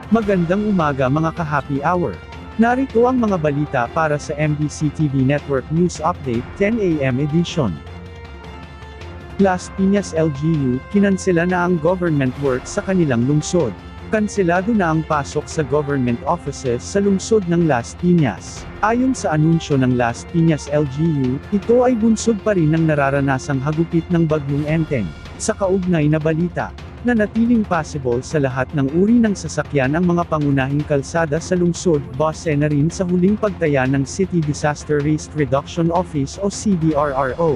Magandang umaga mga ka-happy hour. Narito ang mga balita para sa MBC TV Network News Update 10 AM edition. Las Piñas LGU, kinansela na ang government work sa kanilang lungsod. Kanselado na ang pasok sa government offices sa lungsod ng Las Piñas. Ayon sa anunsyo ng Las Piñas LGU, ito ay bunsod pa rin ng nararanasang hagupit ng Bagyong Enteng. Sa kaugnay na balita, nanatiling possible sa lahat ng uri ng sasakyan ang mga pangunahing kalsada sa lungsod, base na rin sa huling pagtaya ng City Disaster Risk Reduction Office o CDRRO.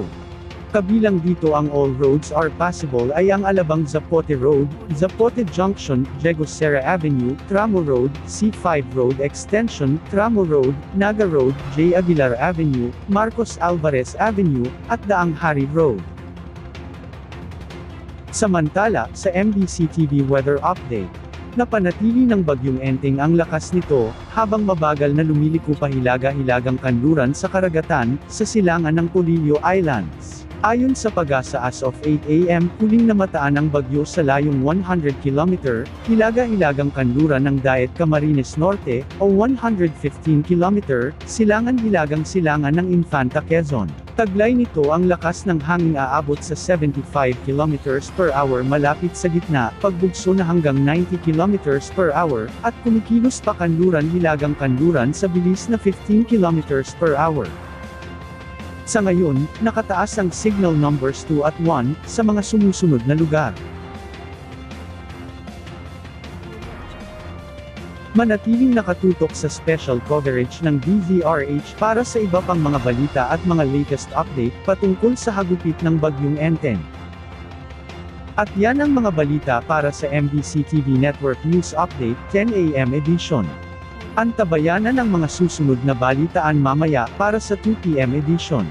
Kabilang dito ang all roads are possible ay ang Alabang Zapote Road, Zapote Junction, Diego Serra Avenue, Tramo Road, C5 Road Extension, Tramo Road, Naga Road, J. Aguilar Avenue, Marcos Alvarez Avenue, at Daang Hari Road. Samantala, sa MBC TV Weather Update, napanatili ng Bagyong Enteng ang lakas nito, habang mabagal na lumiliko pa hilaga-hilagang kanluran sa karagatan, sa silangan ng Polillo Islands. Ayon sa Pag-asa as of 8 AM, huling namataan ang bagyo sa layong 100 km, hilaga-hilagang kanluran ng Daet Camarines Norte, o 115 km, silangan-hilagang silangan ng Infanta Quezon. Taglay nito ang lakas ng hangin aabot sa 75 km per hour malapit sa gitna, pagbugso na hanggang 90 km per hour, at kumikilos pa kanluran-hilagang kanluran sa bilis na 15 km per hour. Sa ngayon, nakataas ang signal numbers 2 at 1, sa mga sumusunod na lugar. Manatiling nakatutok sa special coverage ng DZRH para sa iba pang mga balita at mga latest update patungkol sa hagupit ng Bagyong Enteng. At yan ang mga balita para sa MBC TV Network News Update 10 AM edition. Antabayanan ang mga susunod na balitaan mamaya para sa 2 PM edition.